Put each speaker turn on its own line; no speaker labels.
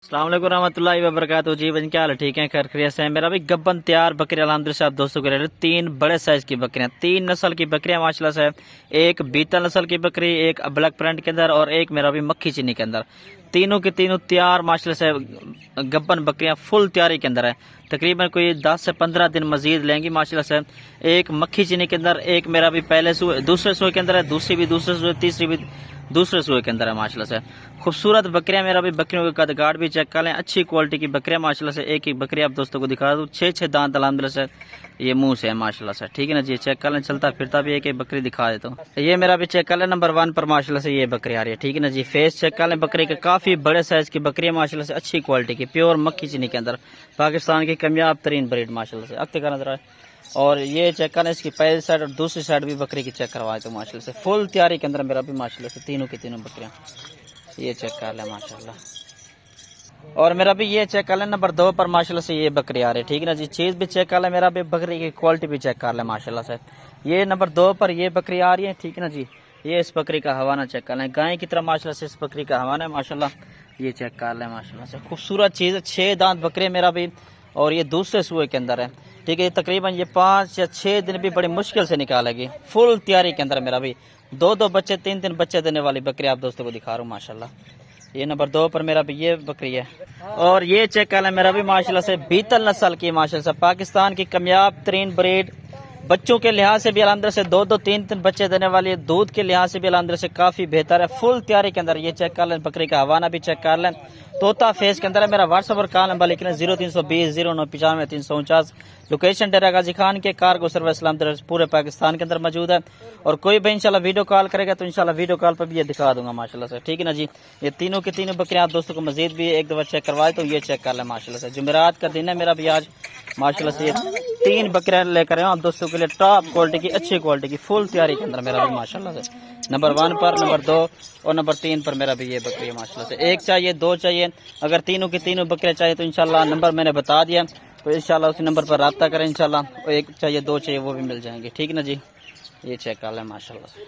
अस्सलाम वालेकुम रहमतुल्लाहि व बरकातहू। जी बन क्या हाल है? ठीक है, खैर खैरियत से है। मेरा भी गब्बन तैयार बकरी अल्हम्दुलिल्लाह से आप दोस्तों के लिए तीन बड़े साइज की बकरियां, तीन नस्ल की बकरियां माशाल्लाह से। एक बीतल नस्ल की बकरी, एक ब्लैक प्रिंट के अंदर और एक मेरा भी मक्खी चीनी के अंदर। तीनों की तीनों तैयार माशाल्लाह से गब्बन बकरियां फुल तैयारी के अंदर है। तकरीबन कोई 10 से 15 दिन मजीद लेंगी माशाल्लाह से। एक मक्खी चीनी के अंदर, एक मेरा भी पहले सूए दूसरे सूए के अंदर है, दूसरी भी दूसरे सूए, तीसरी भी दूसरे सूए के अंदर है माशाल्लाह से। खूबसूरत बकरियां, मेरा भी बकरियों के कदगाड़ भी चेक कर लें, अच्छी क्वालिटी की बकरियां माशाल्लाह से। एक ही बकरी आप दोस्तों को दिखा दूं, 6 दांत अल्हम्दुलिल्लाह से ये मुंह से है माशाल्लाह से। ठीक है ना जी, चेक कर लें, चलता फिरता भी एक एक बकरी दिखा देता हूँ। ये मेरा भी चेक कर लें, नंबर 1 पर माशाल्लाह से ये बकरी आ रही है। ठीक है ना जी, फेस चेक कर लें बकरी के, काफी बड़े साइज की बकरी है माशाल्लाह से, अच्छी क्वालिटी की, प्योर मक्खी चीनी के अंदर, पाकिस्तान की कामयाब तरीन ब्रीड माशाल्लाह से। अक्ते का नजर आए और ये चेक करना, इसकी पहली साइड और दूसरी साइड भी बकरी की चेक करवाए तो माशाल्लाह से फुल तैयारी के अंदर मेरा भी माशाल्लाह से तीनों की तीनों बकरियां। ये चेक कर ले माशाल्लाह। और मेरा भी ये चेक कर ले, नंबर 2 पर माशाल्लाह से ये बकरी आ रही है। ठीक है ना जी, चीज भी चेक कर ले, मेरा भी बकरी की क्वालिटी भी चेक कर ले माशाल्लाह से। ये नंबर 2 पर ये बकरी आ रही है। ठीक है ना जी, ये इस बकरी का हवाना चेक कर ले, गाय की तरह माशाल्लाह से इस बकरी का हवाना है माशाल्लाह। ये चेक कर ले माशाल्लाह से, खूबसूरत चीज है। 6 दांत बकरी मेरा भी, और ये दूसरे सूए के अंदर है। ठीक है, तकरीबन ये 5 या 6 दिन भी बड़ी मुश्किल से निकालेगी, फुल तैयारी के अंदर मेरा भी। 2 बच्चे 3 बच्चे देने वाली बकरी आप दोस्तों को दिखा रहा हूँ माशाल्लाह। ये नंबर 2 पर मेरा भी ये बकरी है। और ये चेक कर लें, मेरा भी माशाल्लाह से बीतल नस्ल की माशाल्लाह से, पाकिस्तान की कामयाब तरीन ब्रीड। बच्चों के लिहाज से भी अल्हम्दुलिल्लाह से 2 3 बच्चे देने वाली है, दूध के लिहाज से भी अल्हम्दुलिल्लाह से काफी बेहतर है, फुल तैयारी के अंदर। ये चेक कर लें, बकरी का हवाना भी चेक कर लें, तोता फेस के अंदर है। मेरा व्हाट्सएप और कॉल नंबर लिख लें 0320 0995 349। लोकेशन डेरा गाजी खान के, कार्गो सर्विस अल्हम्दुलिल्लाह पूरे पाकिस्तान के अंदर मौजूद है। और कोई भी इंशाल्लाह वीडियो कॉल करेगा तो इंशाल्लाह वीडियो कॉल पर भी ये दिखा दूंगा माशाल्लाह से। ठीक है ना जी, ये तीनों की तीनों बकरियां आप दोस्तों को मजीद भी एक दफा चेक करवाए तो ये चेक कर लें माशाल्लाह से। जुमेरात का दिन है मेरा भी आज माशाल्लाह से, ये 3 बकरियां लेकर आए आप दोस्तों के लिए, टॉप क्वालिटी की, अच्छी क्वालिटी की, फुल तैयारी के अंदर मेरा भी माशाल्लाह से। नंबर 1 पर, नंबर 2 और नंबर 3 पर मेरा भी ये बकरी है माशाल्लाह से। एक चाहिए, 2 चाहिए, अगर तीनों की तीनों बकरियां चाहिए तो इंशाल्लाह नंबर मैंने बता दिया, तो इंशाल्लाह उसी नंबर पर रब्ता करें इंशाल्लाह। और एक चाहिए, 2 चाहिए, वो भी मिल जाएंगे। ठीक है ना जी, ये चेक कर लें माशाल्लाह से।